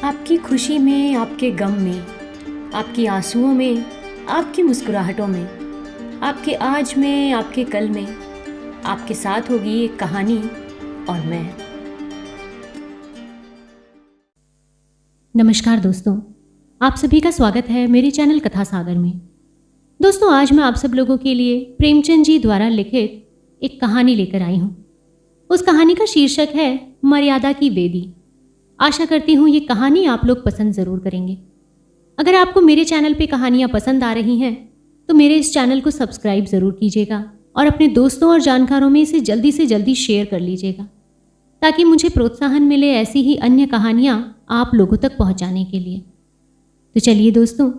आपकी खुशी में, आपके गम में, आपकी आंसुओं में, आपकी मुस्कुराहटों में, आपके आज में, आपके कल में, आपके साथ होगी एक कहानी और मैं। नमस्कार दोस्तों, आप सभी का स्वागत है मेरे चैनल कथा सागर में। दोस्तों, आज मैं आप सब लोगों के लिए प्रेमचंद जी द्वारा लिखित एक कहानी लेकर आई हूँ। उस कहानी का शीर्षक है मर्यादा की वेदी। आशा करती हूँ ये कहानी आप लोग पसंद ज़रूर करेंगे। अगर आपको मेरे चैनल पे कहानियाँ पसंद आ रही हैं तो मेरे इस चैनल को सब्सक्राइब ज़रूर कीजिएगा और अपने दोस्तों और जानकारों में इसे जल्दी से जल्दी शेयर कर लीजिएगा, ताकि मुझे प्रोत्साहन मिले ऐसी ही अन्य कहानियाँ आप लोगों तक पहुँचाने के लिए। तो चलिए दोस्तों,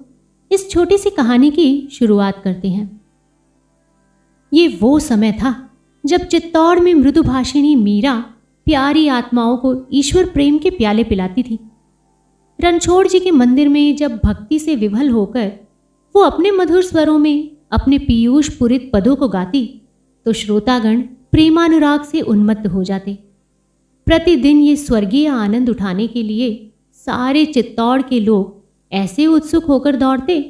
इस छोटी सी कहानी की शुरुआत करते हैं। ये वो समय था जब चित्तौड़ में मृदुभाषिणी मीरा प्यारी आत्माओं को ईश्वर प्रेम के प्याले पिलाती थी। रणछोड़ जी के मंदिर में जब भक्ति से विभल होकर वो अपने मधुर स्वरों में अपने पीयूष पुरित पदों को गाती तो श्रोतागण प्रेमानुराग से उन्मत्त हो जाते। प्रतिदिन ये स्वर्गीय आनंद उठाने के लिए सारे चित्तौड़ के लोग ऐसे उत्सुक होकर दौड़ते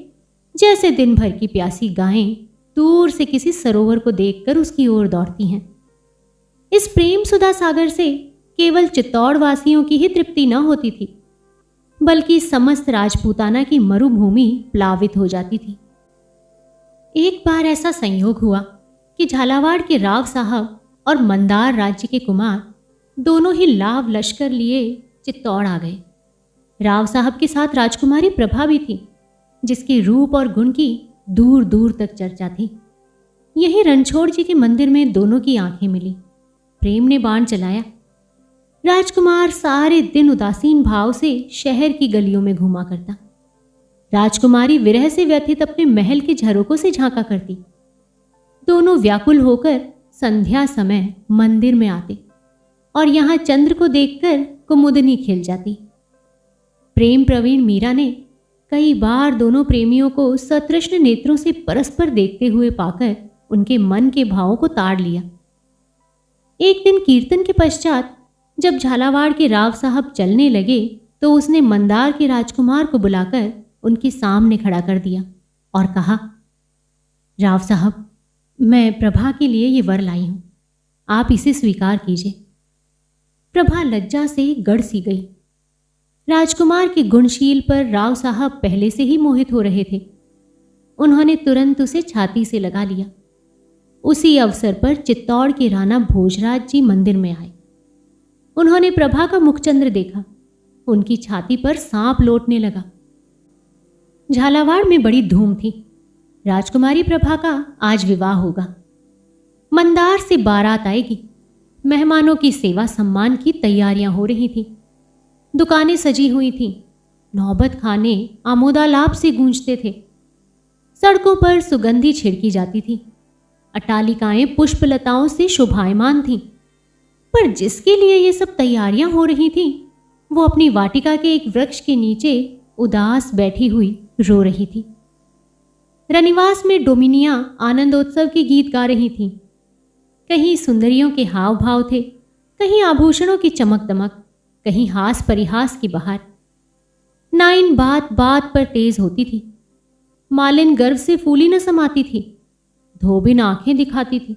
जैसे दिन भर की प्यासी गायें दूर से किसी सरोवर को देखकर उसकी ओर दौड़ती हैं। इस प्रेम सुधा सागर से केवल चित्तौड़ वासियों की ही तृप्ति न होती थी, बल्कि समस्त राजपूताना की मरुभूमि प्लावित हो जाती थी। एक बार ऐसा संयोग हुआ कि झालावाड़ के राव साहब और मंदार राज्य के कुमार दोनों ही लाव लश्कर लिए चित्तौड़ आ गए। राव साहब के साथ राजकुमारी प्रभा भी थी, जिसके रूप और गुण की दूर दूर तक चर्चा थी। यही रणछोड़ जी के मंदिर में दोनों की आंखें मिली। प्रेम ने बाण चलाया। राजकुमार सारे दिन उदासीन भाव से शहर की गलियों में घूमा करता। राजकुमारी विरह से व्यथित अपने महल के झरोकों से झांका करती। दोनों व्याकुल होकर संध्या समय मंदिर में आते और यहाँ चंद्र को देखकर कुमुदनी खिल जाती। प्रेम प्रवीण मीरा ने कई बार दोनों प्रेमियों को सतृष्ण नेत्रों से परस्पर देखते हुए पाकर उनके मन के भावों को ताड़ लिया। एक दिन कीर्तन के पश्चात जब झालावाड़ के राव साहब चलने लगे तो उसने मंदार के राजकुमार को बुलाकर उनके सामने खड़ा कर दिया और कहा, राव साहब, मैं प्रभा के लिए ये वर लाई हूं, आप इसे स्वीकार कीजिए। प्रभा लज्जा से गड़ सी गई। राजकुमार के गुणशील पर राव साहब पहले से ही मोहित हो रहे थे। उन्होंने तुरंत उसे छाती से लगा लिया। उसी अवसर पर चित्तौड़ के राणा भोजराज जी मंदिर में आए। उन्होंने प्रभा का मुखचंद्र देखा। उनकी छाती पर सांप लौटने लगा। झालावाड़ में बड़ी धूम थी। राजकुमारी प्रभा का आज विवाह होगा। मंदार से बारात आएगी। मेहमानों की सेवा सम्मान की तैयारियां हो रही थी। दुकानें सजी हुई थीं। नौबत खाने आमोदालाप से गूंजते थे। सड़कों पर सुगंधी छिड़की जाती थी। अट्टालिकाएं पुष्पलताओं से शोभायमान थीं। पर जिसके लिए ये सब तैयारियां हो रही थीं, वो अपनी वाटिका के एक वृक्ष के नीचे उदास बैठी हुई रो रही थी। रनिवास में डोमिनिया आनंदोत्सव के गीत गा रही थीं। कहीं सुंदरियों के हाव भाव थे, कहीं आभूषणों की चमक दमक, कहीं हास परिहास की बहार। नाइन बात बात पर तेज होती थी। मालिन गर्व से फूली न समाती थी। धोबिन आंखें दिखाती थी।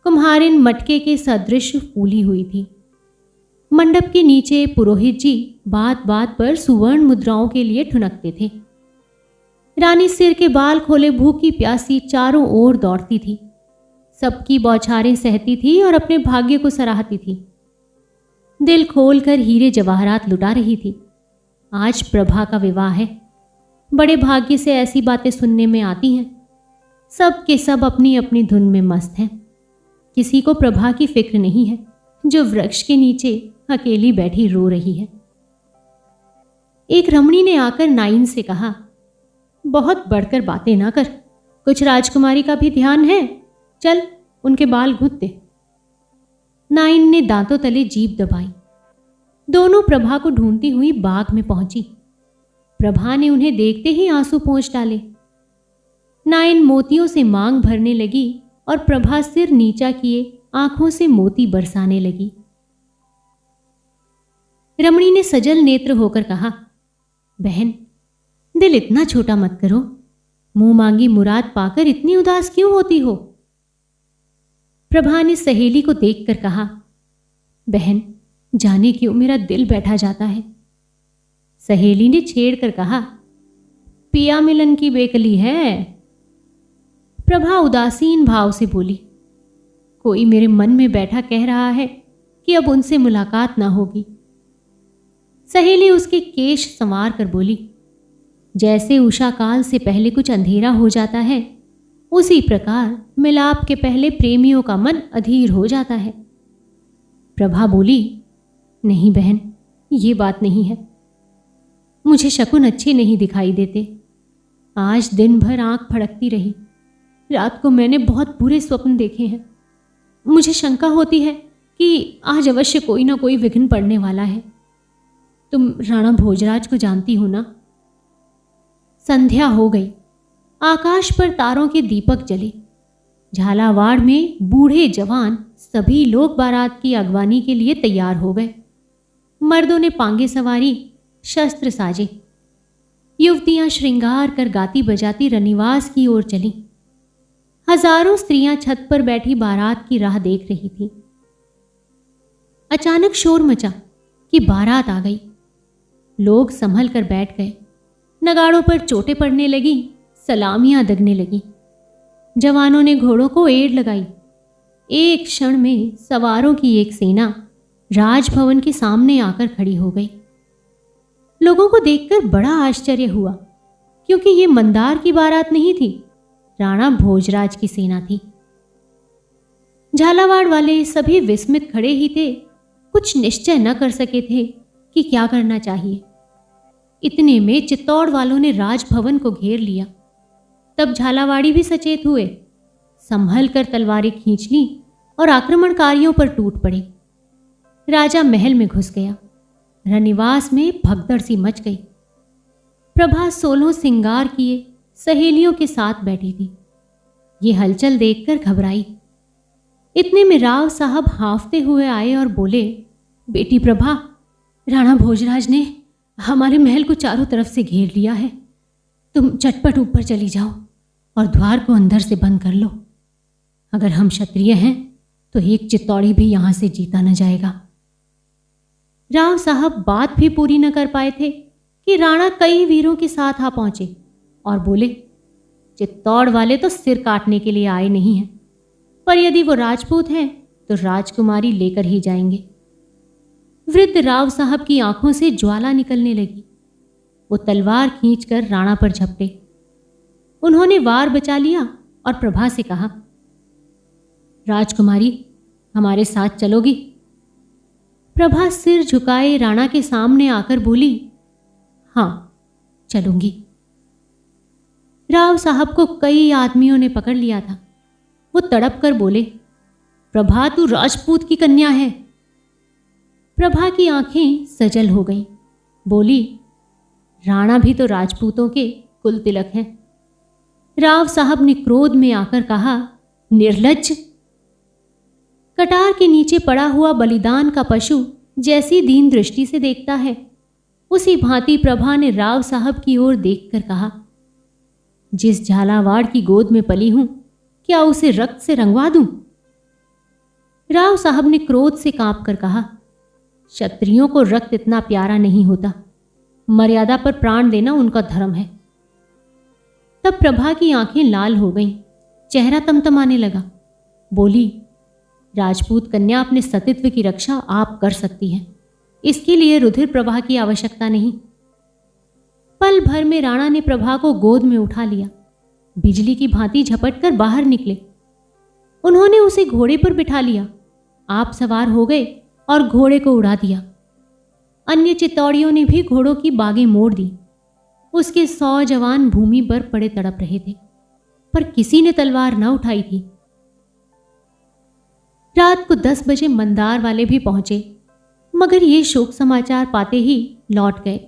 कुम्हारिन मटके के सदृश फूली हुई थी। मंडप के नीचे पुरोहित जी बात बात पर सुवर्ण मुद्राओं के लिए ठुनकते थे। रानी सिर के बाल खोले भूखी प्यासी चारों ओर दौड़ती थी। सबकी बौछारें सहती थी और अपने भाग्य को सराहती थी। दिल खोलकर हीरे जवाहरात लुटा रही थी। आज प्रभा का विवाह है। बड़े भाग्य से ऐसी बातें सुनने में आती हैं। सब के सब अपनी अपनी धुन में मस्त हैं। किसी को प्रभा की फिक्र नहीं है, जो वृक्ष के नीचे अकेली बैठी रो रही है। एक रमणी ने आकर नाइन से कहा, बहुत बढ़कर बातें ना कर, कुछ राजकुमारी का भी ध्यान है, चल उनके बाल गूंथ दे। नाइन ने दांतों तले जीभ दबाई। दोनों प्रभा को ढूंढती हुई बाग में पहुंची। प्रभा ने उन्हें देखते ही आंसू पोंछ डाले। नाइन मोतियों से मांग भरने लगी और प्रभा सिर नीचा किए आंखों से मोती बरसाने लगी। रमणी ने सजल नेत्र होकर कहा, बहन, दिल इतना छोटा मत करो। मुंह मांगी मुराद पाकर इतनी उदास क्यों होती हो? प्रभा ने सहेली को देखकर कहा, बहन, जाने क्यों मेरा दिल बैठा जाता है। सहेली ने छेड़कर कहा, पिया मिलन की बेकली है। प्रभा उदासीन भाव से बोली, कोई मेरे मन में बैठा कह रहा है कि अब उनसे मुलाकात ना होगी। सहेली उसके केश संवार कर बोली, जैसे उषा काल से पहले कुछ अंधेरा हो जाता है, उसी प्रकार मिलाप के पहले प्रेमियों का मन अधीर हो जाता है। प्रभा बोली, नहीं बहन, ये बात नहीं है। मुझे शकुन अच्छे नहीं दिखाई देते। आज दिन भर आंख फड़कती रही। रात को मैंने बहुत बुरे स्वप्न देखे हैं। मुझे शंका होती है कि आज अवश्य कोई ना कोई विघ्न पड़ने वाला है। तुम राणा भोजराज को जानती हो ना? संध्या हो गई। आकाश पर तारों के दीपक जले। झालावाड़ में बूढ़े जवान सभी लोग बारात की अगवानी के लिए तैयार हो गए। मर्दों ने पांगे सवारी, शस्त्र साजे। युवतियां श्रृंगार कर गाती बजाती रनिवास की ओर चलीं। हजारों स्त्रियां छत पर बैठी बारात की राह देख रही थीं। अचानक शोर मचा कि बारात आ गई। लोग संभल कर बैठ गए। नगाड़ों पर चोटें पड़ने लगी, सलामियां दगने लगी। जवानों ने घोड़ों को एड़ लगाई। एक क्षण में सवारों की एक सेना राजभवन के सामने आकर खड़ी हो गई। लोगों को देखकर बड़ा आश्चर्य हुआ, क्योंकि ये मंदार की बारात नहीं थी, राणा भोजराज की सेना थी। झालावाड़ वाले सभी विस्मित खड़े ही थे, कुछ निश्चय न कर सके थे कि क्या करना चाहिए। इतने में चित्तौड़ वालों ने राजभवन को घेर लिया। तब झालावाड़ी भी सचेत हुए, संभल कर तलवारें खींच ली और आक्रमणकारियों पर टूट पड़े। राजा महल में घुस गया। रनिवास में भगदड़ सी मच गई। प्रभा 16 सिंगार किए सहेलियों के साथ बैठी थी। ये हलचल देखकर घबराई। इतने में राव साहब हांफते हुए आए और बोले, बेटी प्रभा, राणा भोजराज ने हमारे महल को चारों तरफ से घेर लिया है। तुम चटपट ऊपर चली जाओ और द्वार को अंदर से बंद कर लो। अगर हम क्षत्रिय हैं तो एक चित्तौड़ी भी यहां से जीता न जाएगा। राव साहब बात भी पूरी न कर पाए थे कि राणा कई वीरों के साथ आ पहुंचे और बोले, चित्तौड़ वाले तो सिर काटने के लिए आए नहीं हैं, पर यदि वो राजपूत हैं तो राजकुमारी लेकर ही जाएंगे। वृद्ध राव साहब की आंखों से ज्वाला निकलने लगी। वो तलवार खींचकर राणा पर झपटे। उन्होंने वार बचा लिया और प्रभा से कहा, राजकुमारी, हमारे साथ चलोगी? प्रभा सिर झुकाए राणा के सामने आकर बोली, हां, चलूंगी। राव साहब को कई आदमियों ने पकड़ लिया था। वो तड़प कर बोले, प्रभा, तू राजपूत की कन्या है। प्रभा की आंखें सजल हो गईं। बोली, राणा भी तो राजपूतों के कुल तिलक हैं। राव साहब ने क्रोध में आकर कहा, निर्लज्ज! कटार के नीचे पड़ा हुआ बलिदान का पशु जैसी दीन दृष्टि से देखता है, उसी भांति प्रभा ने राव साहब की ओर देखकर कहा, जिस झालावाड़ की गोद में पली हूं, क्या उसे रक्त से रंगवा दूं? राव साहब ने क्रोध से कांप कर कहा, क्षत्रियों को रक्त इतना प्यारा नहीं होता। मर्यादा पर प्राण देना उनका धर्म है। तब प्रभा की आंखें लाल हो गईं, चेहरा तमतमाने लगा। बोली, राजपूत कन्या, अपने सतीत्व की रक्षा आप कर सकती हैं, इसके लिए रुधिर प्रभा की आवश्यकता नहीं। पल भर में राणा ने प्रभा को गोद में उठा लिया। बिजली की भांति झपट कर बाहर निकले। उन्होंने उसे घोड़े पर बिठा लिया। आप सवार हो गए और घोड़े को उड़ा दिया। अन्य चित्तौड़ियों ने भी घोड़ों की बागें मोड़ दी। उसके 100 जवान भूमि पर पड़े तड़प रहे थे, पर किसी ने तलवार न उठाई थी। रात को 10 बजे मंदार वाले भी पहुंचे, मगर ये शोक समाचार पाते ही लौट गए।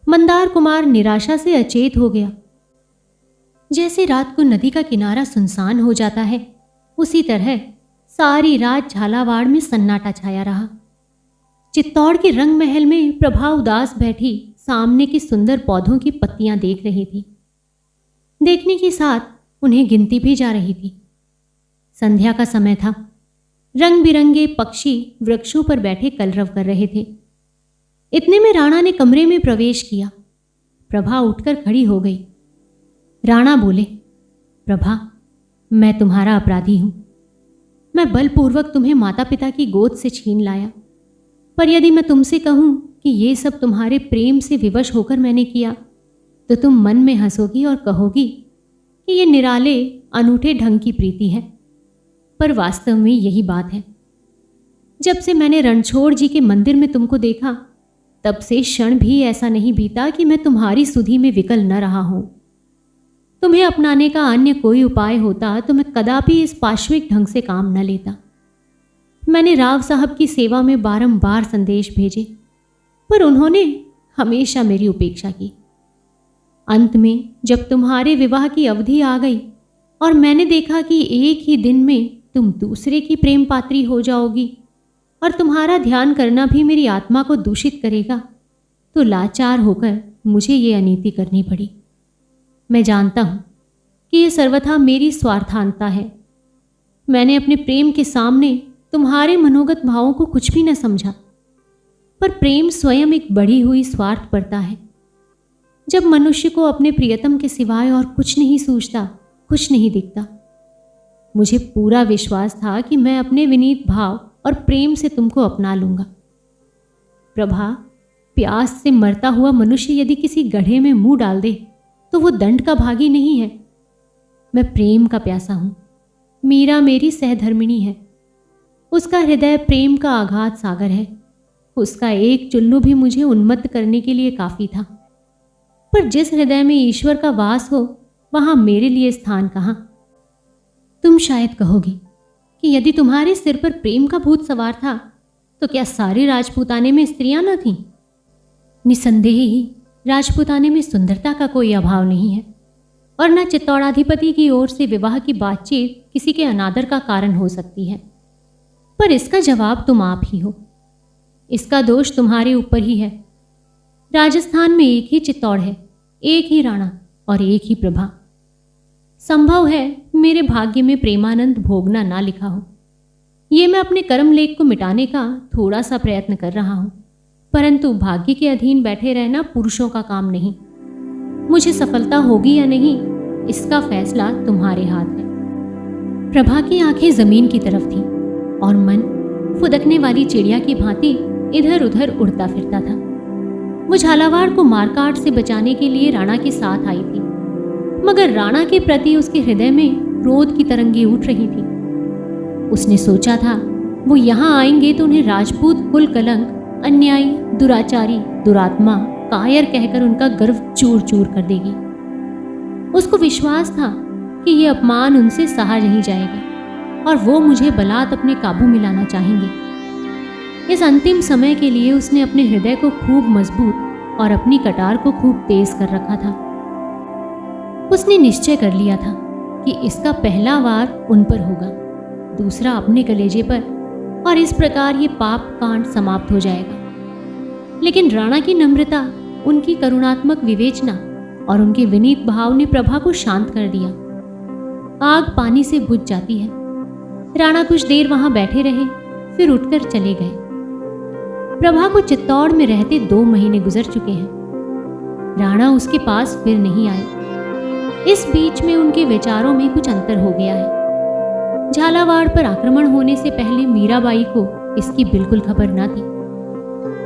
मंदार कुमार निराशा से अचेत हो गया। जैसे रात को नदी का किनारा सुनसान हो जाता है, उसी तरह सारी रात झालावाड़ में सन्नाटा छाया रहा। चित्तौड़ के रंग महल में प्रभा उदास बैठी सामने के सुंदर पौधों की पत्तियां देख रही थी। देखने के साथ उन्हें गिनती भी जा रही थी। संध्या का समय था। रंग बिरंगे पक्षी वृक्षों पर बैठे कलरव कर रहे थे। इतने में राणा ने कमरे में प्रवेश किया। प्रभा उठकर खड़ी हो गई। राणा बोले, प्रभा, मैं तुम्हारा अपराधी हूं। मैं बलपूर्वक तुम्हें माता पिता की गोद से छीन लाया, पर यदि मैं तुमसे कहूं कि ये सब तुम्हारे प्रेम से विवश होकर मैंने किया, तो तुम मन में हंसोगी और कहोगी कि ये निराले अनूठे ढंग की प्रीति है। पर वास्तव में यही बात है। जब से मैंने रणछोड़ जी के मंदिर में तुमको देखा, तब से क्षण भी ऐसा नहीं बीता कि मैं तुम्हारी सुधि में विकल न रहा हूं। तुम्हें अपनाने का अन्य कोई उपाय होता तो मैं कदापि इस पाश्विक ढंग से काम न लेता। मैंने राव साहब की सेवा में बारंबार संदेश भेजे, पर उन्होंने हमेशा मेरी उपेक्षा की। अंत में जब तुम्हारे विवाह की अवधि आ गई और मैंने देखा कि एक ही दिन में तुम दूसरे की प्रेम पात्री हो जाओगी और तुम्हारा ध्यान करना भी मेरी आत्मा को दूषित करेगा, तो लाचार होकर मुझे ये अनीति करनी पड़ी। मैं जानता हूं कि यह सर्वथा मेरी स्वार्थांता है। मैंने अपने प्रेम के सामने तुम्हारे मनोगत भावों को कुछ भी न समझा, पर प्रेम स्वयं एक बढ़ी हुई स्वार्थ पड़ता है। जब मनुष्य को अपने प्रियतम के सिवाय और कुछ नहीं सूझता, कुछ नहीं दिखता। मुझे पूरा विश्वास था कि मैं अपने विनीत भाव और प्रेम से तुमको अपना लूंगा। प्रभा, प्यास से मरता हुआ मनुष्य यदि किसी गड्ढे में मुंह डाल दे तो वो दंड का भागी नहीं है। मैं प्रेम का प्यासा हूं। मीरा मेरी सहधर्मिणी है। उसका हृदय प्रेम का आघात सागर है। उसका एक चुल्लू भी मुझे उन्मत्त करने के लिए काफी था। पर जिस हृदय में ईश्वर का वास हो, वहां मेरे लिए स्थान कहां? तुम शायद कहोगी कि यदि तुम्हारे सिर पर प्रेम का भूत सवार था, तो क्या सारे राजपूताने में स्त्रियां न थीं? निसंदेह ही राजपूताने में सुंदरता का कोई अभाव नहीं है, और न चित्तौड़ाधिपति की ओर से विवाह की बातचीत किसी के अनादर का कारण हो सकती है। पर इसका जवाब तुम आप ही हो। इसका दोष तुम्हारे ऊपर ही है। राजस्थान में एक ही चित्तौड़ है, एक ही राणा और एक ही प्रभा। संभव है मेरे भाग्य में प्रेमानंद भोगना ना लिखा हो। ये मैं अपने कर्म लेख को मिटाने का थोड़ा सा प्रयत्न कर रहा हूं, परंतु भाग्य के अधीन बैठे रहना पुरुषों का काम नहीं। मुझे सफलता होगी या नहीं, इसका फैसला तुम्हारे हाथ है। प्रभा की आंखें जमीन की तरफ थीं और मन फुदकने वाली चिड़िया की भांति इधर उधर उड़ता फिरता था। वो झालावाड़ को मारकाट से बचाने के लिए राणा के साथ आई थी, मगर राणा के प्रति उसके हृदय में क्रोध की तरंगें उठ रही थी। उसने सोचा था वो यहाँ आएंगे तो उन्हें राजपूत कुल कलंक, अन्यायी, दुराचारी, दुरात्मा, कायर कहकर उनका गर्व चूर चूर कर देगी। उसको विश्वास था कि ये अपमान उनसे सहा नहीं जाएगा और वो मुझे बलात् अपने काबू में लाना चाहेंगे। इस अंतिम समय के लिए उसने अपने हृदय को खूब मजबूत और अपनी कटार को खूब तेज कर रखा था। उसने निश्चय कर लिया था कि इसका पहला वार उन पर होगा, दूसरा अपने कलेजे पर, और इस प्रकार ये पाप कांड समाप्त हो जाएगा। लेकिन राणा की नम्रता, उनकी करुणात्मक विवेचना और उनके विनीत भाव ने प्रभा को शांत कर दिया। आग पानी से बुझ जाती है। राणा कुछ देर वहां बैठे रहे, फिर उठकर चले गए। प्रभा को चित्तौड़ में रहते 2 महीने गुजर चुके हैं। राणा उसके पास फिर नहीं आए। इस बीच में उनके विचारों में कुछ अंतर हो गया है। झालावाड़ पर आक्रमण होने से पहले मीराबाई को इसकी बिल्कुल खबर न थी।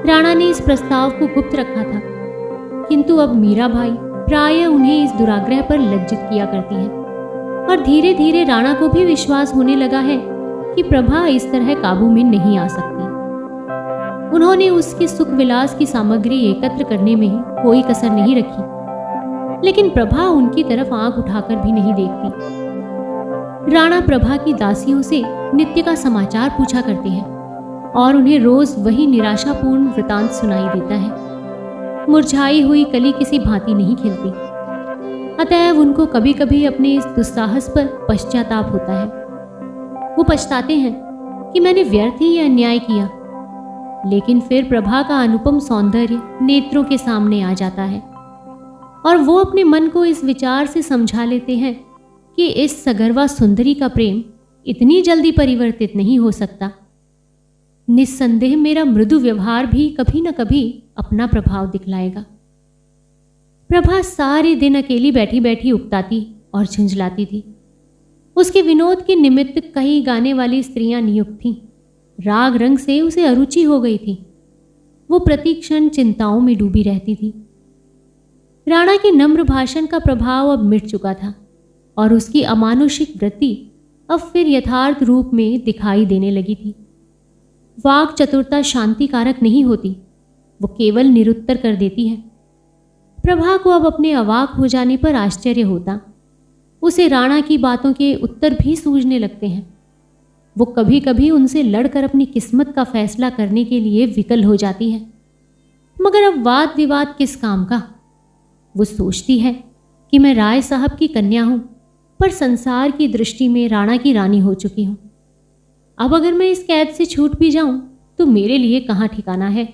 राणा ने इस प्रस्ताव को गुप्त रखा था, किंतु अब मीराबाई प्रायः उन्हें इस दुराग्रह पर लज्जित किया करती है, और धीरे धीरे राणा को भी विश्वास होने लगा है कि प्रभा इस तरह काबू में नहीं आ सकती। उन्होंने उसके सुख विलास की सामग्री एकत्र करने में कोई कसर नहीं रखी, लेकिन प्रभा उनकी तरफ आंख उठाकर भी नहीं देखती। राणा प्रभा की दासियों से नित्य का समाचार पूछा करते हैं और उन्हें रोज वही निराशापूर्ण वृतांत सुनाई देता है। मुरझाई हुई कली किसी भांति नहीं खिलती, अतएव उनको कभी कभी अपने इस दुस्साहस पर पश्चाताप होता है। वो पछताते हैं कि मैंने व्यर्थ ही यह अन्याय किया। लेकिन फिर प्रभा का अनुपम सौंदर्य नेत्रों के सामने आ जाता है और वो अपने मन को इस विचार से समझा लेते हैं कि इस सगर्वा सुंदरी का प्रेम इतनी जल्दी परिवर्तित नहीं हो सकता। निस्संदेह मेरा मृदु व्यवहार भी कभी न कभी अपना प्रभाव दिखलाएगा। प्रभा सारे दिन अकेली बैठी बैठी उकताती और झुंझलाती थी। उसके विनोद के निमित्त कई गाने वाली स्त्रियां नियुक्त थीं। राग रंग से उसे अरुचि हो गई थी। वो प्रतिक्षण चिंताओं में डूबी रहती थी। राणा के नम्र भाषण का प्रभाव अब मिट चुका था और उसकी अमानुषिक वृत्ति अब फिर यथार्थ रूप में दिखाई देने लगी थी। वाक चतुरता शांति कारक नहीं होती, वो केवल निरुत्तर कर देती है। प्रभा को अब अपने अवाक हो जाने पर आश्चर्य होता। उसे राणा की बातों के उत्तर भी सूझने लगते हैं। वो कभी कभी उनसे लड़कर अपनी किस्मत का फैसला करने के लिए विकल हो जाती है। मगर अब वाद विवाद किस काम का। वो सोचती है कि मैं राय साहब की कन्या हूं, पर संसार की दृष्टि में राणा की रानी हो चुकी हूं। अब अगर मैं इस कैद से छूट भी जाऊं तो मेरे लिए कहाँ ठिकाना है,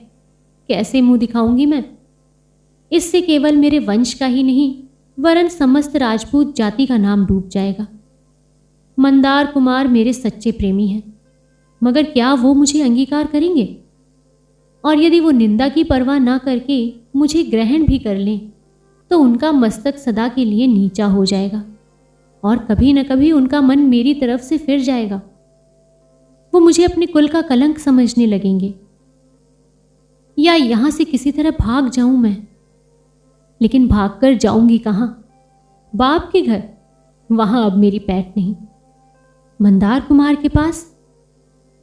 कैसे मुंह दिखाऊंगी मैं। इससे केवल मेरे वंश का ही नहीं वरन समस्त राजपूत जाति का नाम डूब जाएगा। मंदार कुमार मेरे सच्चे प्रेमी हैं, मगर क्या वो मुझे अंगीकार करेंगे? और यदि वो निंदा की परवाह ना करके मुझे ग्रहण भी कर लें तो उनका मस्तक सदा के लिए नीचा हो जाएगा और कभी न कभी उनका मन मेरी तरफ से फिर जाएगा। वो मुझे अपने कुल का कलंक समझने लगेंगे। या यहां से किसी तरह भाग जाऊं मैं, लेकिन भागकर जाऊंगी कहां? बाप के घर, वहां अब मेरी पैठ नहीं। मंदार कुमार के पास,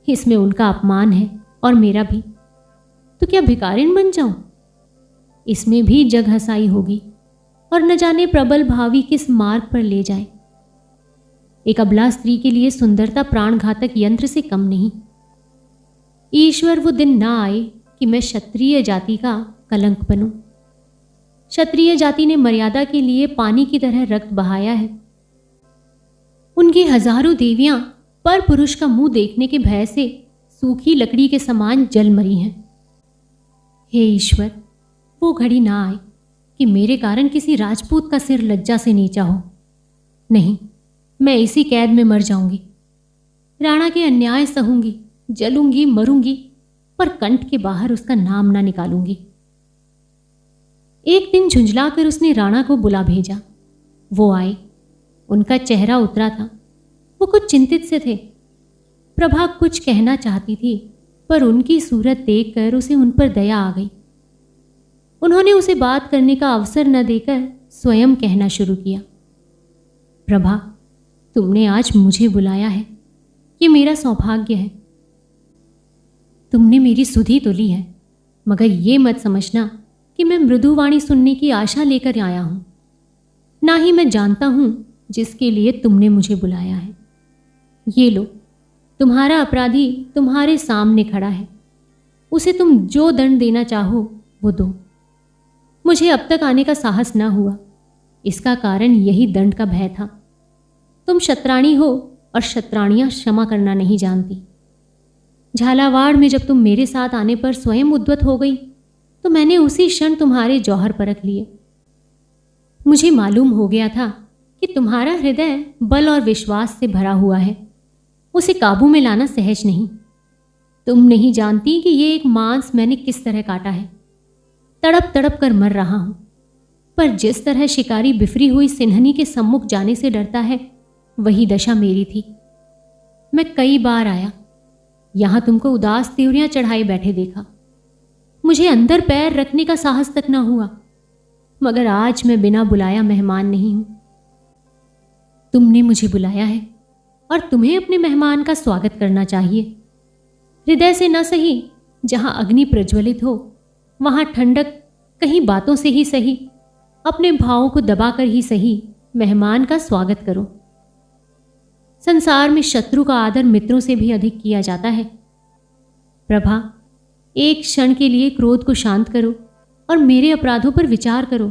इसमें उनका अपमान है और मेरा भी। तो क्या भिखारिन बन जाऊं? इसमें भी जग हंसाई होगी और न जाने प्रबल भावी किस मार्ग पर ले जाए। एक अबला स्त्री के लिए सुंदरता प्राणघातक यंत्र से कम नहीं। ईश्वर वो दिन ना आए कि मैं क्षत्रिय जाति का कलंक बनूं। क्षत्रिय जाति ने मर्यादा के लिए पानी की तरह रक्त बहाया है। उनकी हजारों देवियां पर पुरुष का मुंह देखने के भय से सूखी लकड़ी के समान जल मरी हैं। हे ईश्वर, वो घड़ी ना आए कि मेरे कारण किसी राजपूत का सिर लज्जा से नीचा हो। नहीं, मैं इसी कैद में मर जाऊंगी। राणा के अन्याय सहूंगी, जलूंगी, मरूंगी, पर कंठ के बाहर उसका नाम ना निकालूंगी। एक दिन झुंझलाकर उसने राणा को बुला भेजा। वो आए। उनका चेहरा उतरा था। वो कुछ चिंतित से थे। प्रभा कुछ कहना चाहती थी, पर उनकी सूरत देखकर उसे उन पर दया आ गई। उन्होंने उसे बात करने का अवसर न देकर स्वयं कहना शुरू किया। प्रभा, तुमने आज मुझे बुलाया है, ये मेरा सौभाग्य है। तुमने मेरी सुधि तो ली है, मगर ये मत समझना कि मैं मृदुवाणी सुनने की आशा लेकर आया हूं। ना ही मैं जानता हूं जिसके लिए तुमने मुझे बुलाया है। ये लो, तुम्हारा अपराधी तुम्हारे सामने खड़ा है। उसे तुम जो दंड देना चाहो वो दो। मुझे अब तक आने का साहस ना हुआ, इसका कारण यही दंड का भय था। तुम शतराणी हो और शतराणियां क्षमा करना नहीं जानती। झालावाड़ में जब तुम मेरे साथ आने पर स्वयं उद्वत हो गई तो मैंने उसी क्षण तुम्हारे जौहर परख लिए। मुझे मालूम हो गया था कि तुम्हारा हृदय बल और विश्वास से भरा हुआ है, उसे काबू में लाना सहज नहीं। तुम नहीं जानती कि ये एक मांस मैंने किस तरह काटा है। तड़प तड़प कर मर रहा हूं, पर जिस तरह शिकारी बिफरी हुई सिन्हनी के सम्मुख जाने से डरता है, वही दशा मेरी थी। मैं कई बार आया, यहां तुमको उदास त्योरियां चढ़ाए बैठे देखा। मुझे अंदर पैर रखने का साहस तक न हुआ, मगर आज मैं बिना बुलाया मेहमान नहीं हूं। तुमने मुझे बुलाया है और तुम्हें अपने मेहमान का स्वागत करना चाहिए। हृदय से न सही, जहां अग्नि प्रज्वलित हो वहां ठंडक, कहीं बातों से ही सही, अपने भावों को दबाकर ही सही मेहमान का स्वागत करो। संसार में शत्रु का आदर मित्रों से भी अधिक किया जाता है। प्रभा, एक क्षण के लिए क्रोध को शांत करो और मेरे अपराधों पर विचार करो।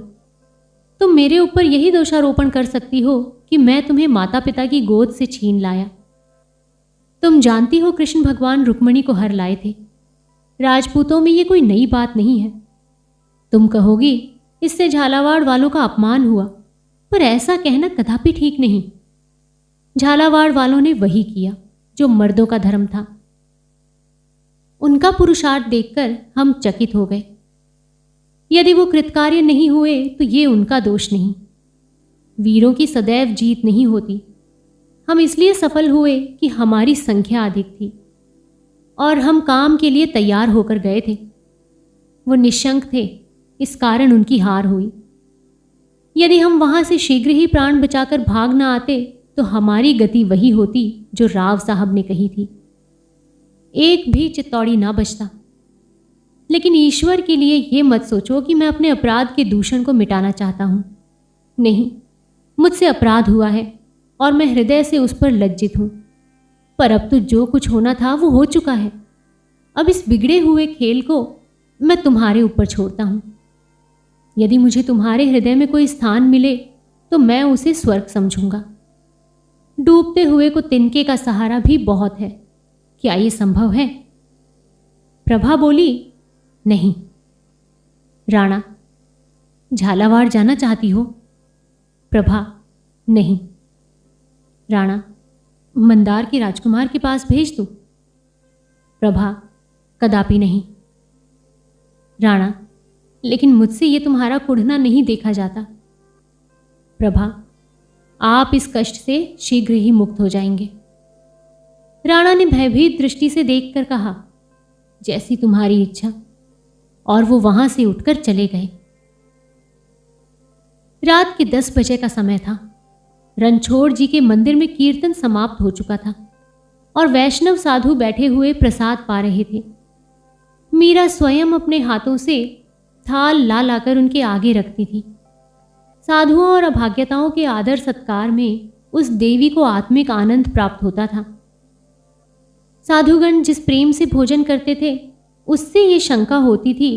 तुम मेरे ऊपर यही दोषारोपण कर सकती हो कि मैं तुम्हें माता पिता की गोद से छीन लाया। तुम जानती हो कृष्ण भगवान रुक्मिणी को हर लाए थे। राजपूतों में ये कोई नई बात नहीं है। तुम कहोगी इससे झालावाड़ वालों का अपमान हुआ, पर ऐसा कहना कदापि ठीक नहीं। झालावाड़ वालों ने वही किया जो मर्दों का धर्म था। उनका पुरुषार्थ देखकर हम चकित हो गए। यदि वो कृतकार्य नहीं हुए तो ये उनका दोष नहीं। वीरों की सदैव जीत नहीं होती। हम इसलिए सफल हुए कि हमारी संख्या अधिक थी और हम काम के लिए तैयार होकर गए थे। वो निशंक थे, इस कारण उनकी हार हुई। यदि हम वहां से शीघ्र ही प्राण बचाकर भाग न आते तो हमारी गति वही होती जो राव साहब ने कही थी। एक भी चित्तौड़ी ना बचता। लेकिन ईश्वर के लिए ये मत सोचो कि मैं अपने अपराध के दूषण को मिटाना चाहता हूं। नहीं, मुझसे अपराध हुआ है और मैं हृदय से उस पर लज्जित हूं। पर अब तो जो कुछ होना था वो हो चुका है। अब इस बिगड़े हुए खेल को मैं तुम्हारे ऊपर छोड़ता हूं। यदि मुझे तुम्हारे हृदय में कोई स्थान मिले तो मैं उसे स्वर्ग समझूंगा। डूबते हुए को तिनके का सहारा भी बहुत है। क्या ये संभव है? प्रभा बोली, नहीं। राणा, झालावाड़ जाना चाहती हो? प्रभा, नहीं। राणा, मंदार के राजकुमार के पास भेज दूं? प्रभा, कदापि नहीं। राणा, लेकिन मुझसे ये तुम्हारा कुढ़ना नहीं देखा जाता। प्रभा, आप इस कष्ट से शीघ्र ही मुक्त हो जाएंगे। राणा ने भयभीत दृष्टि से देखकर कहा, जैसी तुम्हारी इच्छा। और वो वहां से उठकर चले गए। रात के 10 बजे का समय था। रणछोड़ जी के मंदिर में कीर्तन समाप्त हो चुका था और वैष्णव साधु बैठे हुए प्रसाद पा रहे थे। मीरा स्वयं अपने हाथों से थाल ला लाकर उनके आगे रखती थी। साधुओं और अभाग्यताओं के आदर सत्कार में उस देवी को आत्मिक आनंद प्राप्त होता था। साधुगण जिस प्रेम से भोजन करते थे उससे ये शंका होती थी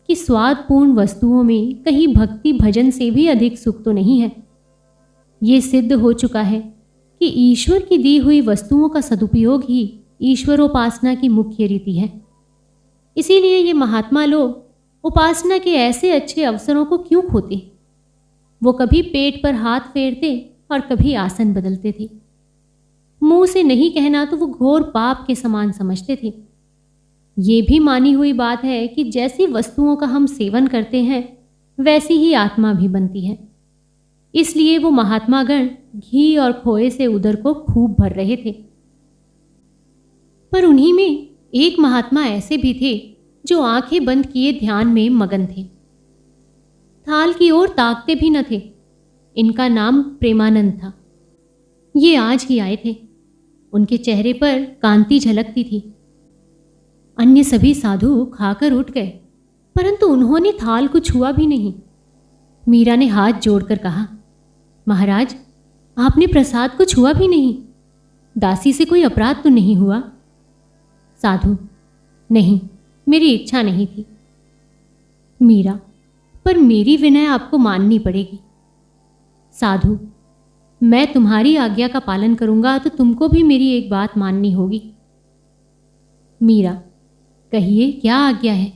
कि स्वादपूर्ण वस्तुओं में कहीं भक्ति भजन से भी अधिक सुख तो नहीं है। ये सिद्ध हो चुका है कि ईश्वर की दी हुई वस्तुओं का सदुपयोग ही ईश्वरोपासना की मुख्य रीति है। इसीलिए ये महात्मा लोग उपासना के ऐसे अच्छे अवसरों को क्यों खोते? वो कभी पेट पर हाथ फेरते और कभी आसन बदलते थे। मुंह से नहीं कहना तो वो घोर पाप के समान समझते थे। ये भी मानी हुई बात है कि जैसी वस्तुओं का हम सेवन करते हैं वैसी ही आत्मा भी बनती है। इसलिए वो महात्मागण घी और खोए से उदर को खूब भर रहे थे। पर उन्हीं में एक महात्मा ऐसे भी थे जो आंखें बंद किए ध्यान में मगन थे। थाल की ओर ताकते भी न थे। इनका नाम प्रेमानंद था। ये आज ही आए थे। उनके चेहरे पर कांति झलकती थी। अन्य सभी साधु खाकर उठ गए, परंतु उन्होंने थाल को छुआ भी नहीं। मीरा ने हाथ जोड़कर कहा, महाराज, आपने प्रसाद को छुआ भी नहीं। दासी से कोई अपराध तो नहीं हुआ? साधु, नहीं, मेरी इच्छा नहीं थी। मीरा, पर मेरी विनय आपको माननी पड़ेगी। साधु, मैं तुम्हारी आज्ञा का पालन करूंगा तो तुमको भी मेरी एक बात माननी होगी। मीरा, कहिए क्या आज्ञा है?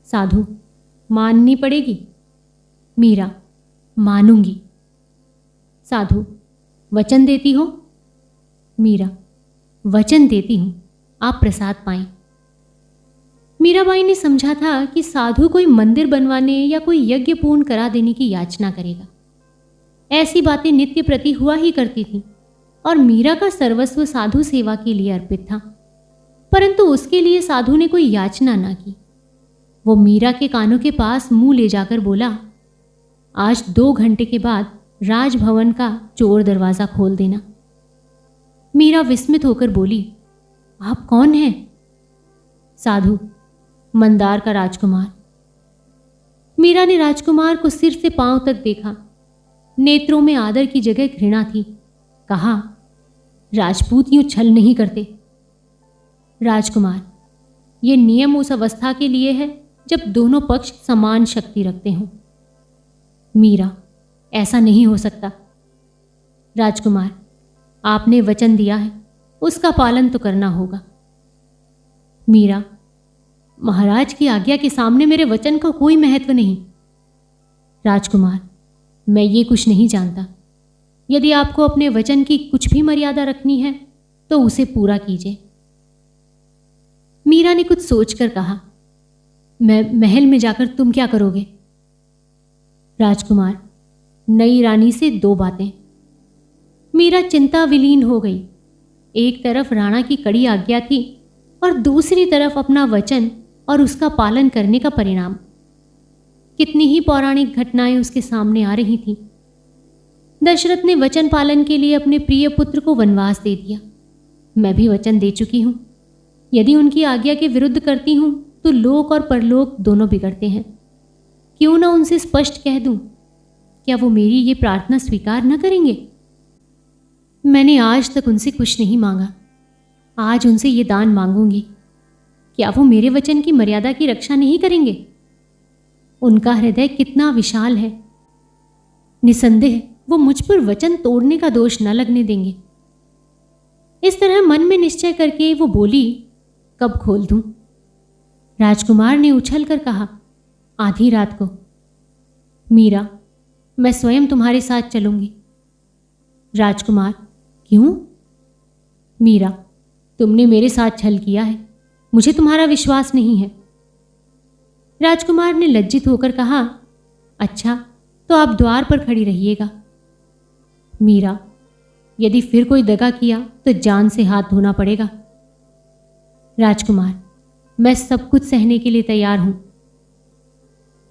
साधु, माननी पड़ेगी। मीरा, मानूंगी। साधु, वचन देती हो? मीरा, वचन देती हूं, आप प्रसाद पाएं। मीराबाई ने समझा था कि साधु कोई मंदिर बनवाने या कोई यज्ञ पूर्ण करा देने की याचना करेगा। ऐसी बातें नित्य प्रति हुआ ही करती थी और मीरा का सर्वस्व साधु सेवा के लिए अर्पित था। परंतु उसके लिए साधु ने कोई याचना ना की। वो मीरा के कानों के पास मुंह ले जाकर बोला, आज 2 घंटे के बाद राजभवन का चोर दरवाजा खोल देना। मीरा विस्मित होकर बोली, आप कौन हैं? साधु, मंदार का राजकुमार। मीरा ने राजकुमार को सिर से पांव तक देखा। नेत्रों में आदर की जगह घृणा थी। कहा, राजपूत यूं छल नहीं करते। राजकुमार, ये नियम उस अवस्था के लिए है जब दोनों पक्ष समान शक्ति रखते हों। मीरा, ऐसा नहीं हो सकता। राजकुमार, आपने वचन दिया है, उसका पालन तो करना होगा। मीरा, महाराज की आज्ञा के सामने मेरे वचन का कोई महत्व नहीं। राजकुमार, मैं ये कुछ नहीं जानता। यदि आपको अपने वचन की कुछ भी मर्यादा रखनी है तो उसे पूरा कीजिए। मीरा ने कुछ सोचकर कहा, मैं महल में जाकर तुम क्या करोगे? राजकुमार, नई रानी से 2 बातें। मीरा चिंता विलीन हो गई। एक तरफ राणा की कड़ी आज्ञा थी और दूसरी तरफ अपना वचन और उसका पालन करने का परिणाम। कितनी ही पौराणिक घटनाएं उसके सामने आ रही थीं। दशरथ ने वचन पालन के लिए अपने प्रिय पुत्र को वनवास दे दिया। मैं भी वचन दे चुकी हूं। यदि उनकी आज्ञा के विरुद्ध करती हूं तो लोक और परलोक दोनों बिगड़ते हैं। क्यों ना उनसे स्पष्ट कह दूं? क्या वो मेरी ये प्रार्थना स्वीकार न करेंगे? मैंने आज तक उनसे कुछ नहीं मांगा। आज उनसे ये दान मांगूंगी। क्या वो मेरे वचन की मर्यादा की रक्षा नहीं करेंगे? उनका हृदय कितना विशाल है। निसंदेह वो मुझ पर वचन तोड़ने का दोष न लगने देंगे। इस तरह मन में निश्चय करके वो बोली, कब खोल दूं? राजकुमार ने उछल कर कहा, आधी रात को। मीरा, मैं स्वयं तुम्हारे साथ चलूंगी। राजकुमार, क्यों? मीरा, तुमने मेरे साथ छल किया है। मुझे तुम्हारा विश्वास नहीं है। राजकुमार ने लज्जित होकर कहा, अच्छा तो आप द्वार पर खड़ी रहिएगा। मीरा, यदि फिर कोई दगा किया तो जान से हाथ धोना पड़ेगा। राजकुमार, मैं सब कुछ सहने के लिए तैयार हूं।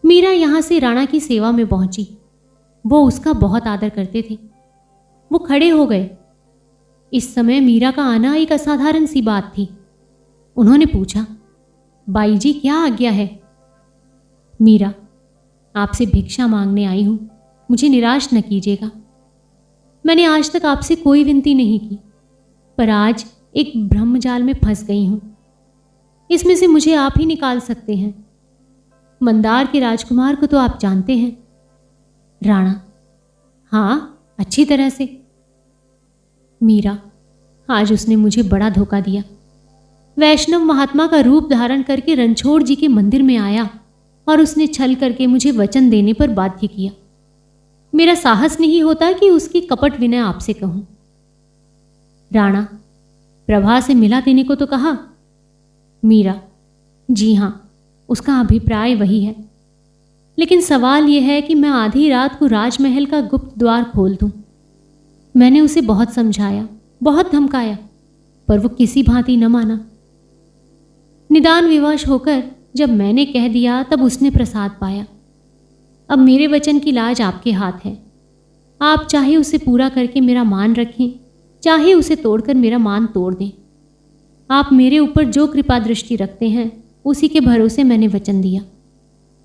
मीरा यहां से राणा की सेवा में पहुंची। वो उसका बहुत आदर करते थे। वो खड़े हो गए। इस समय मीरा का आना एक असाधारण सी बात थी। उन्होंने पूछा, बाई जी क्या आज्ञा है? मीरा, आपसे भिक्षा मांगने आई हूं। मुझे निराश न कीजिएगा। मैंने आज तक आपसे कोई विनती नहीं की, पर आज एक ब्रह्मजाल में फंस गई हूं। इसमें से मुझे आप ही निकाल सकते हैं। मंदार के राजकुमार को तो आप जानते हैं। राणा, हाँ, अच्छी तरह से। मीरा, आज उसने मुझे बड़ा धोखा दिया। वैष्णव महात्मा का रूप धारण करके रणछोड़ जी के मंदिर में आया और उसने छल करके मुझे वचन देने पर बाध्य किया। मेरा साहस नहीं होता कि उसकी कपट विनय आपसे कहूं। राणा, प्रभा से मिला देने को तो कहा। मीरा, जी हां, उसका अभिप्राय वही है। लेकिन सवाल यह है कि मैं आधी रात को राजमहल का गुप्त द्वार खोल दूं। मैंने उसे बहुत समझाया, बहुत धमकाया, पर वो किसी भांति न माना। निदान विवश होकर जब मैंने कह दिया तब उसने प्रसाद पाया। अब मेरे वचन की लाज आपके हाथ है। आप चाहे उसे पूरा करके मेरा मान रखें, चाहे उसे तोड़कर मेरा मान तोड़ दें। आप मेरे ऊपर जो कृपा दृष्टि रखते हैं उसी के भरोसे मैंने वचन दिया।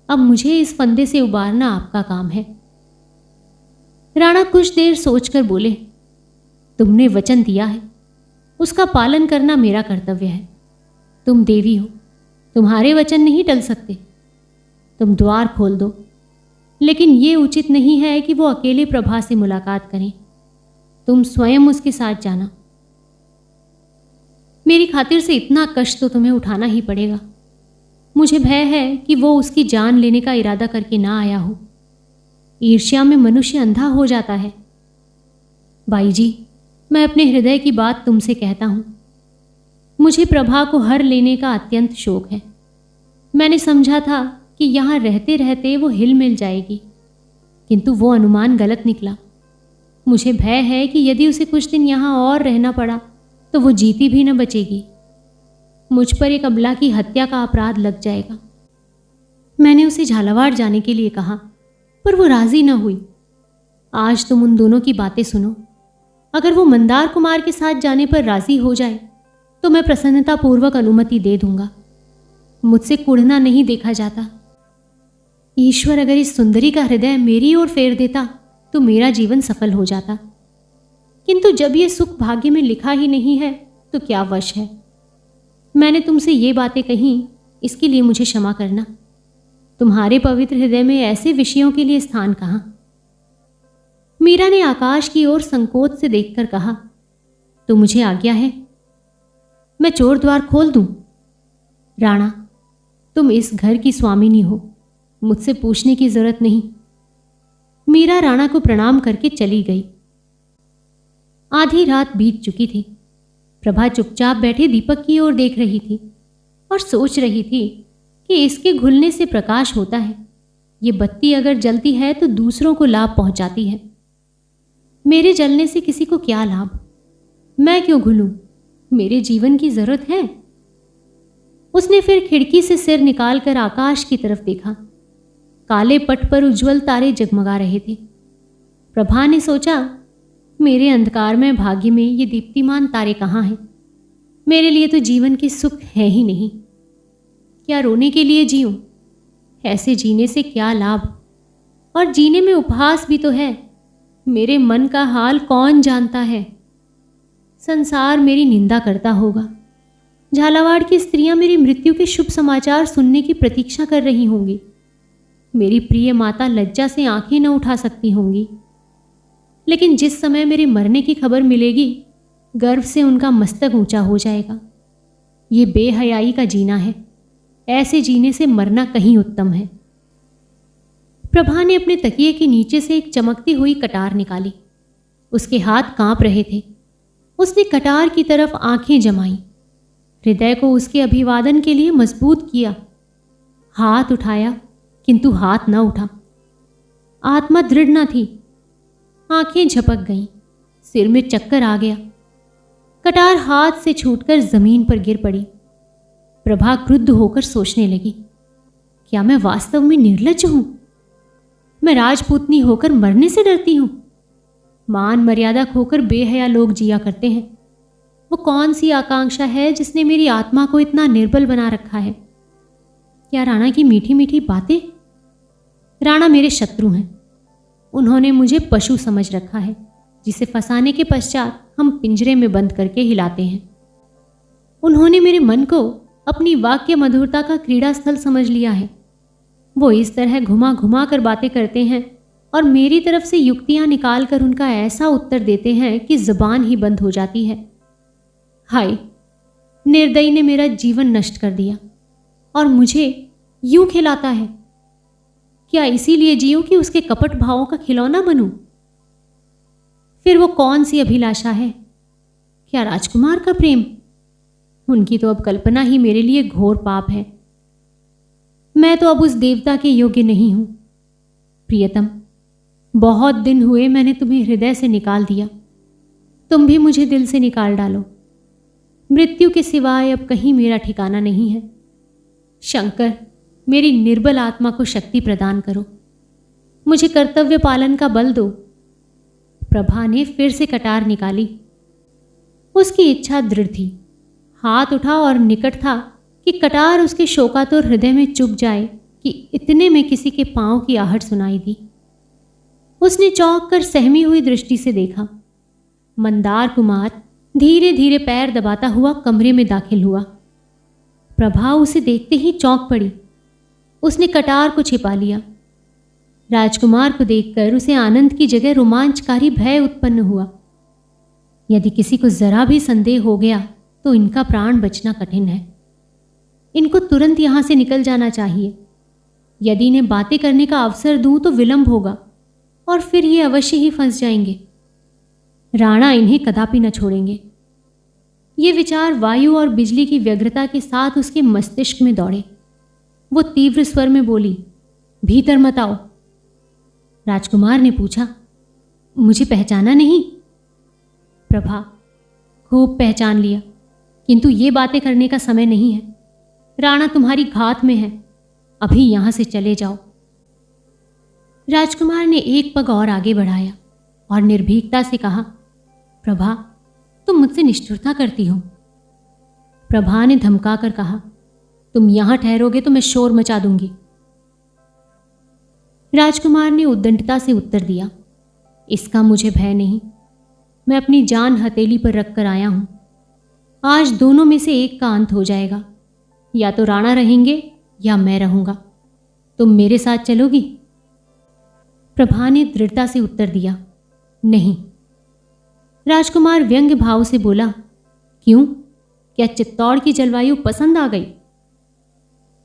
अब मुझे इस फंदे से उबारना आपका काम है। राणा कुछ देर सोचकर बोले, तुमने वचन दिया है, उसका पालन करना मेरा कर्तव्य है। तुम देवी हो, तुम्हारे वचन नहीं टल सकते। तुम द्वार खोल दो, लेकिन ये उचित नहीं है कि वो अकेले प्रभा से मुलाकात करें। तुम स्वयं उसके साथ जाना। मेरी खातिर से इतना कष्ट तो तुम्हें उठाना ही पड़ेगा। मुझे भय है कि वो उसकी जान लेने का इरादा करके ना आया हो। ईर्ष्या में मनुष्य अंधा हो जाता है। बाई जी, मैं अपने हृदय की बात तुमसे कहता हूं। मुझे प्रभा को हर लेने का अत्यंत शौक है। मैंने समझा था कि यहाँ रहते रहते वो हिल मिल जाएगी, किंतु वो अनुमान गलत निकला। मुझे भय है कि यदि उसे कुछ दिन यहाँ और रहना पड़ा तो वो जीती भी न बचेगी। मुझ पर एक अबला की हत्या का अपराध लग जाएगा। मैंने उसे झालावाड़ जाने के लिए कहा, पर वो राजी न हुई। आज तुम उन दोनों की बातें सुनो। अगर वो मंदार कुमार के साथ जाने पर राजी हो जाए तो मैं प्रसन्नतापूर्वक अनुमति दे दूंगा। मुझसे कुढ़ना नहीं देखा जाता। ईश्वर अगर इस सुंदरी का हृदय मेरी ओर फेर देता तो मेरा जीवन सफल हो जाता, किंतु जब ये सुख भाग्य में लिखा ही नहीं है तो क्या वश है। मैंने तुमसे ये बातें कही, इसके लिए मुझे क्षमा करना। तुम्हारे पवित्र हृदय में ऐसे विषयों के लिए स्थान कहाँ। मीरा ने आकाश की ओर संकोच से देखकर कहा, तो मुझे आज्ञा है, मैं चोर द्वार खोल दूं। राणा, तुम इस घर की स्वामिनी हो, मुझसे पूछने की जरूरत नहीं। मीरा राणा को प्रणाम करके चली गई। आधी रात बीत चुकी थी। प्रभा चुपचाप बैठे दीपक की ओर देख रही थी और सोच रही थी कि इसके घुलने से प्रकाश होता है। ये बत्ती अगर जलती है तो दूसरों को लाभ पहुंचाती है। मेरे जलने से किसी को क्या लाभ? मैं क्यों घुलूं? मेरे जीवन की जरूरत है। उसने फिर खिड़की से सिर निकालकर आकाश की तरफ देखा। काले पट पर उज्जवल तारे जगमगा रहे थे। प्रभा ने सोचा, मेरे अंधकारमय भाग्य में ये दीप्तिमान तारे कहाँ हैं? मेरे लिए तो जीवन के सुख है ही नहीं। क्या रोने के लिए जीऊं? ऐसे जीने से क्या लाभ? और जीने में उपहास भी तो है। मेरे मन का हाल कौन जानता है? संसार मेरी निंदा करता होगा। झालावाड़ की स्त्रियां मेरी मृत्यु के शुभ समाचार सुनने की प्रतीक्षा कर रही होंगी। मेरी प्रिय माता लज्जा से आंखें न उठा सकती होंगी। लेकिन जिस समय मेरे मरने की खबर मिलेगी, गर्व से उनका मस्तक ऊंचा हो जाएगा। ये बेहयाई का जीना है। ऐसे जीने से मरना कहीं उत्तम है। प्रभा ने अपने तकिए के नीचे से एक चमकती हुई कटार निकाली। उसके हाथ कांप रहे थे। उसने कटार की तरफ आंखें जमाई, हृदय को उसके अभिवादन के लिए मजबूत किया। हाथ उठाया किंतु हाथ न उठा। आत्मा दृढ़ न थी। आंखें झपक गईं, सिर में चक्कर आ गया। कटार हाथ से छूटकर जमीन पर गिर पड़ी। प्रभा क्रुद्ध होकर सोचने लगी, क्या मैं वास्तव में निर्लज्ज हूं? मैं राजपूतनी होकर मरने से डरती हूं। मान मर्यादा खोकर बेहया लोग जिया करते हैं। वो कौन सी आकांक्षा है जिसने मेरी आत्मा को इतना निर्बल बना रखा है? क्या राणा की मीठी मीठी बातें? राणा मेरे शत्रु हैं। उन्होंने मुझे पशु समझ रखा है, जिसे फंसाने के पश्चात हम पिंजरे में बंद करके हिलाते हैं। उन्होंने मेरे मन को अपनी वाक्य मधुरता का क्रीड़ा स्थल समझ लिया है। वो इस तरह घुमा घुमा कर बातें करते हैं और मेरी तरफ से युक्तियां निकाल कर उनका ऐसा उत्तर देते हैं कि जुबान ही बंद हो जाती है। हाय, निर्दयी ने मेरा जीवन नष्ट कर दिया और मुझे यूं खिलाता है। क्या इसीलिए जीऊं कि उसके कपट भावों का खिलौना बनूं? फिर वो कौन सी अभिलाषा है? क्या राजकुमार का प्रेम? उनकी तो अब कल्पना ही मेरे लिए घोर पाप है। मैं तो अब उस देवता के योग्य नहीं हूं। प्रियतम, बहुत दिन हुए मैंने तुम्हें हृदय से निकाल दिया। तुम भी मुझे दिल से निकाल डालो। मृत्यु के सिवाय अब कहीं मेरा ठिकाना नहीं है। शंकर, मेरी निर्बल आत्मा को शक्ति प्रदान करो। मुझे कर्तव्य पालन का बल दो। प्रभा ने फिर से कटार निकाली। उसकी इच्छा दृढ़ थी। हाथ उठा और निकट था कि कटार उसके शोकातुर हृदय में चुभ जाए कि इतने में किसी के पांव की आहट सुनाई दी। उसने चौंक कर सहमी हुई दृष्टि से देखा। मंदार कुमार धीरे धीरे पैर दबाता हुआ कमरे में दाखिल हुआ। प्रभा उसे देखते ही चौंक पड़ी। उसने कटार को छिपा लिया। राजकुमार को देखकर उसे आनंद की जगह रोमांचकारी भय उत्पन्न हुआ। यदि किसी को जरा भी संदेह हो गया तो इनका प्राण बचना कठिन है। इनको तुरंत यहां से निकल जाना चाहिए। यदि इन्हें बातें करने का अवसर दूं तो विलंब होगा और फिर ये अवश्य ही फंस जाएंगे। राणा इन्हें कदापि न छोड़ेंगे। ये विचार वायु और बिजली की व्यग्रता के साथ उसके मस्तिष्क में दौड़े। वो तीव्र स्वर में बोली, भीतर मत आओ। राजकुमार ने पूछा, मुझे पहचाना नहीं? प्रभा, खूब पहचान लिया, किंतु ये बातें करने का समय नहीं है। राणा तुम्हारी घात में है। अभी यहां से चले जाओ। राजकुमार ने एक पग और आगे बढ़ाया और निर्भीकता से कहा, प्रभा, तुम मुझसे निष्ठुरता करती हो। प्रभा ने धमका कर कहा, तुम यहां ठहरोगे तो मैं शोर मचा दूंगी। राजकुमार ने उद्दंडता से उत्तर दिया, इसका मुझे भय नहीं। मैं अपनी जान हथेली पर रखकर आया हूं। आज दोनों में से एक का अंत हो जाएगा। या तो राणा रहेंगे या मैं रहूंगा। तुम मेरे साथ चलोगी? प्रभा ने दृढ़ता से उत्तर दिया, नहीं। राजकुमार व्यंग्य भाव से बोला, क्यों? क्या चित्तौड़ की जलवायु पसंद आ गई?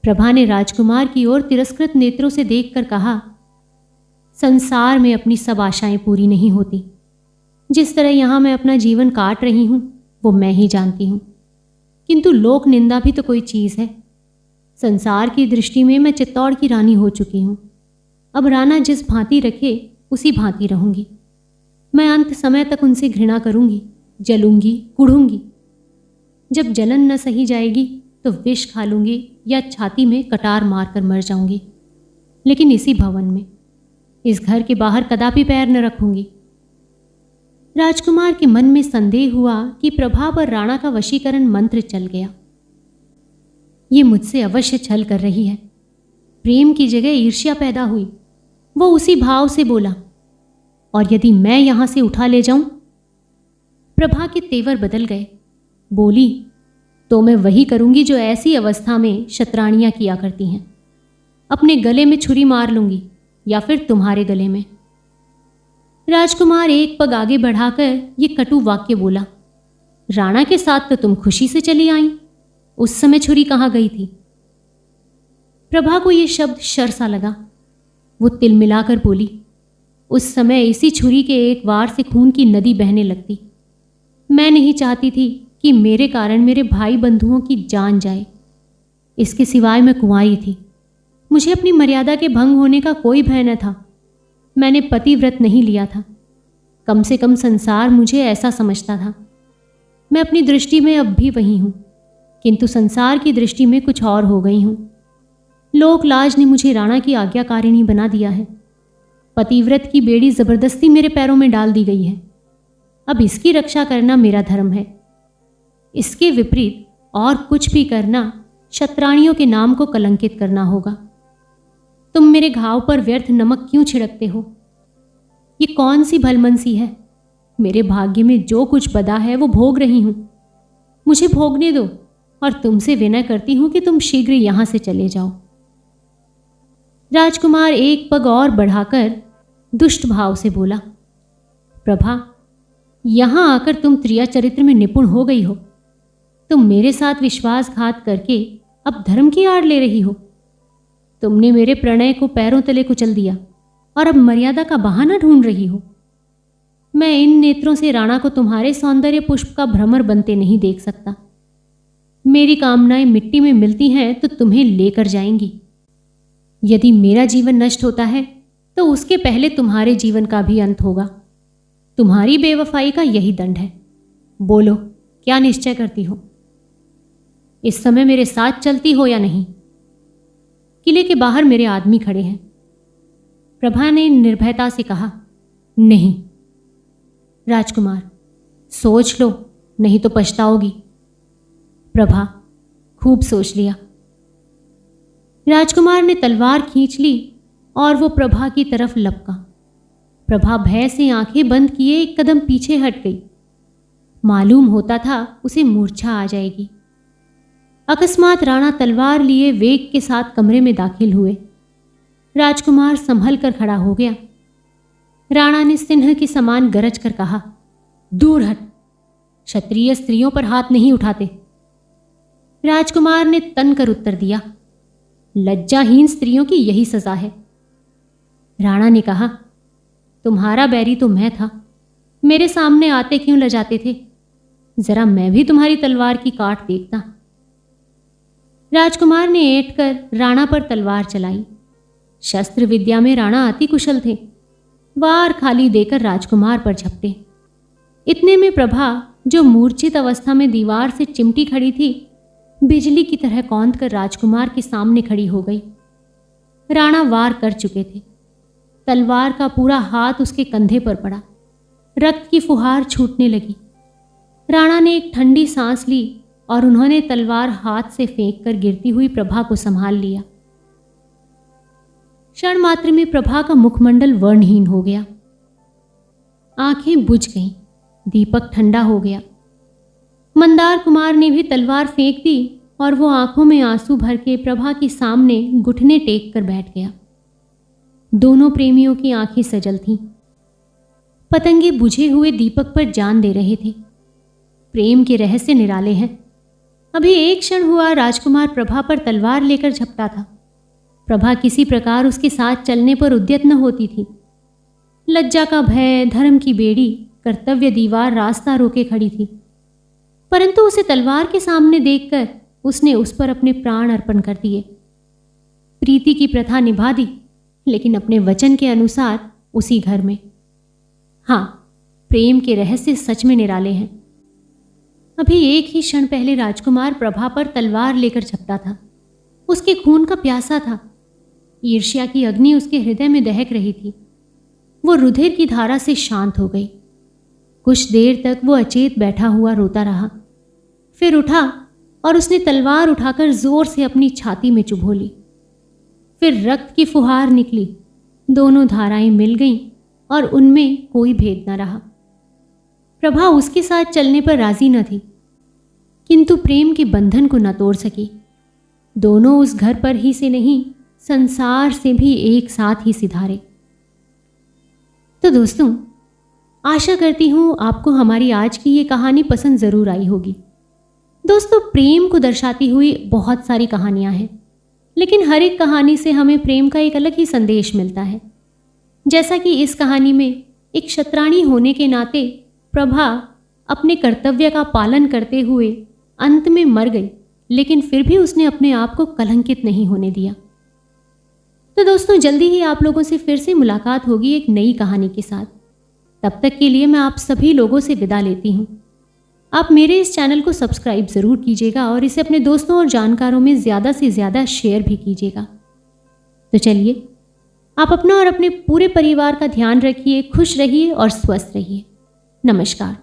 प्रभा ने राजकुमार की ओर तिरस्कृत नेत्रों से देखकर कहा, संसार में अपनी सब आशाएं पूरी नहीं होती। जिस तरह यहां मैं अपना जीवन काट रही हूं वो मैं ही जानती हूं, किंतु लोक निंदा भी तो कोई चीज है। संसार की दृष्टि में मैं चित्तौड़ की रानी हो चुकी हूं। अब राणा जिस भांति रखे उसी भांति रहूंगी। मैं अंत समय तक उनसे घृणा करूंगी, जलूंगी, कुढ़ूंगी। जब जलन न सही जाएगी तो विष खा लूंगी या छाती में कटार मारकर मर जाऊंगी, लेकिन इसी भवन में, इस घर के बाहर कदापि पैर न रखूंगी। राजकुमार के मन में संदेह हुआ कि प्रभा पर राणा का वशीकरण मंत्र चल गया। ये मुझसे अवश्य छल कर रही है। प्रेम की जगह ईर्ष्या पैदा हुई। वो उसी भाव से बोला, और यदि मैं यहां से उठा ले जाऊं? प्रभा के तेवर बदल गए। बोली, तो मैं वही करूंगी जो ऐसी अवस्था में शतरानियां किया करती हैं। अपने गले में छुरी मार लूंगी या फिर तुम्हारे गले में। राजकुमार एक पग आगे बढ़ाकर ये कटु वाक्य बोला, राणा के साथ तो तुम खुशी से चली आई, उस समय छुरी कहाँ गई थी? प्रभा को ये शब्द शर सा लगा। वो तिलमिलाकर बोली, उस समय इसी छुरी के एक वार से खून की नदी बहने लगती। मैं नहीं चाहती थी कि मेरे कारण मेरे भाई बंधुओं की जान जाए। इसके सिवाय मैं कुंवारी थी। मुझे अपनी मर्यादा के भंग होने का कोई भय न था। मैंने पतिव्रत नहीं लिया था। कम से कम संसार मुझे ऐसा समझता था। मैं अपनी दृष्टि में अब भी वही हूं, किंतु संसार की दृष्टि में कुछ और हो गई हूं। लोक लाज ने मुझे राणा की आज्ञाकारिणी बना दिया है। पतिव्रत की बेड़ी जबरदस्ती मेरे पैरों में डाल दी गई है। अब इसकी रक्षा करना मेरा धर्म है। इसके विपरीत और कुछ भी करना शतरानियों के नाम को कलंकित करना होगा। तुम मेरे घाव पर व्यर्थ नमक क्यों छिड़कते हो? ये कौन सी भलमनसी है? मेरे भाग्य में जो कुछ बदा है वो भोग रही हूं। मुझे भोगने दो और तुमसे विनय करती हूं कि तुम शीघ्र यहां से चले जाओ। राजकुमार एक पग और बढ़ाकर दुष्ट भाव से बोला, प्रभा, यहां आकर तुम त्रिया चरित्र में निपुण हो गई हो। तुम मेरे साथ विश्वासघात करके अब धर्म की आड़ ले रही हो। तुमने मेरे प्रणय को पैरों तले कुचल दिया और अब मर्यादा का बहाना ढूंढ रही हो। मैं इन नेत्रों से राणा को तुम्हारे सौंदर्य पुष्प का भ्रमर बनते नहीं देख सकता। मेरी कामनाएं मिट्टी में मिलती हैं तो तुम्हें लेकर जाएंगी। यदि मेरा जीवन नष्ट होता है तो उसके पहले तुम्हारे जीवन का भी अंत होगा। तुम्हारी बेवफाई का यही दंड है। बोलो, क्या निश्चय करती हो? इस समय मेरे साथ चलती हो या नहीं? किले के बाहर मेरे आदमी खड़े हैं। प्रभा ने निर्भयता से कहा, नहीं। राजकुमार, सोच लो, नहीं तो पछताओगी। प्रभा, खूब सोच लिया। राजकुमार ने तलवार खींच ली और वो प्रभा की तरफ लपका। प्रभा भय से आंखें बंद किए एक कदम पीछे हट गई। मालूम होता था उसे मूर्छा आ जाएगी। अकस्मात राणा तलवार लिए वेग के साथ कमरे में दाखिल हुए। राजकुमार संभल कर खड़ा हो गया। राणा ने सिंह के समान गरज कर कहा, दूर हट, क्षत्रिय स्त्रियों पर हाथ नहीं उठाते। राजकुमार ने तन कर उत्तर दिया, लज्जाहीन स्त्रियों की यही सजा है। राणा ने कहा, तुम्हारा बैरी तो मैं था, मेरे सामने आते क्यों लजाते थे? जरा मैं भी तुम्हारी तलवार की काट देखता। राजकुमार ने ऐंठ कर राणा पर तलवार चलाई। शस्त्र विद्या में राणा अति कुशल थे। वार खाली देकर राजकुमार पर झपटे। इतने में प्रभा, जो मूर्छित अवस्था में दीवार से चिमटी खड़ी थी, बिजली की तरह कौंध कर राजकुमार के सामने खड़ी हो गई। राणा वार कर चुके थे। तलवार का पूरा हाथ उसके कंधे पर पड़ा। रक्त की फुहार छूटने लगी। राणा ने एक ठंडी सांस ली और उन्होंने तलवार हाथ से फेंक कर गिरती हुई प्रभा को संभाल लिया। क्षण मात्र में प्रभा का मुखमंडल वर्णहीन हो गया। आंखें बुझ गईं। दीपक ठंडा हो गया। मंदार कुमार ने भी तलवार फेंक दी और वो आंखों में आंसू भर के प्रभा के सामने घुटने टेक कर बैठ गया। दोनों प्रेमियों की आंखें सजल थीं। पतंगे बुझे हुए दीपक पर जान दे रहे थे। प्रेम के रहस्य निराले हैं। अभी एक क्षण हुआ राजकुमार प्रभा पर तलवार लेकर झपटा था। प्रभा किसी प्रकार उसके साथ चलने पर उद्यत न होती थी। लज्जा का भय, धर्म की बेड़ी, कर्तव्य दीवार रास्ता रोके खड़ी थी, परंतु उसे तलवार के सामने देखकर उसने उस पर अपने प्राण अर्पण कर दिए। प्रीति की प्रथा निभा दी, लेकिन अपने वचन के अनुसार उसी घर में। हाँ, प्रेम के रहस्य सच में निराले हैं। अभी एक ही क्षण पहले राजकुमार प्रभा पर तलवार लेकर झपटा था। उसके खून का प्यासा था। ईर्ष्या की अग्नि उसके हृदय में दहक रही थी। वो रुधिर की धारा से शांत हो गई। कुछ देर तक वो अचेत बैठा हुआ रोता रहा, फिर उठा और उसने तलवार उठाकर जोर से अपनी छाती में चुभो ली। फिर रक्त की फुहार निकली। दोनों धाराएं मिल गईं और उनमें कोई भेद न रहा। प्रभा उसके साथ चलने पर राजी न थी, किंतु प्रेम के बंधन को न तोड़ सकी। दोनों उस घर पर ही से नहीं, संसार से भी एक साथ ही सिधारे। तो दोस्तों, आशा करती हूँ आपको हमारी आज की ये कहानी पसंद ज़रूर आई होगी। दोस्तों, प्रेम को दर्शाती हुई बहुत सारी कहानियाँ हैं, लेकिन हर एक कहानी से हमें प्रेम का एक अलग ही संदेश मिलता है। जैसा कि इस कहानी में एक क्षत्राणी होने के नाते प्रभा अपने कर्तव्य का पालन करते हुए अंत में मर गई, लेकिन फिर भी उसने अपने आप को कलंकित नहीं होने दिया। तो दोस्तों, जल्दी ही आप लोगों से फिर से मुलाकात होगी एक नई कहानी के साथ। तब तक के लिए मैं आप सभी लोगों से विदा लेती हूँ। आप मेरे इस चैनल को सब्सक्राइब ज़रूर कीजिएगा और इसे अपने दोस्तों और जानकारों में ज़्यादा से ज़्यादा शेयर भी कीजिएगा। तो चलिए, आप अपना और अपने पूरे परिवार का ध्यान रखिए, खुश रहिए और स्वस्थ रहिए। नमस्कार।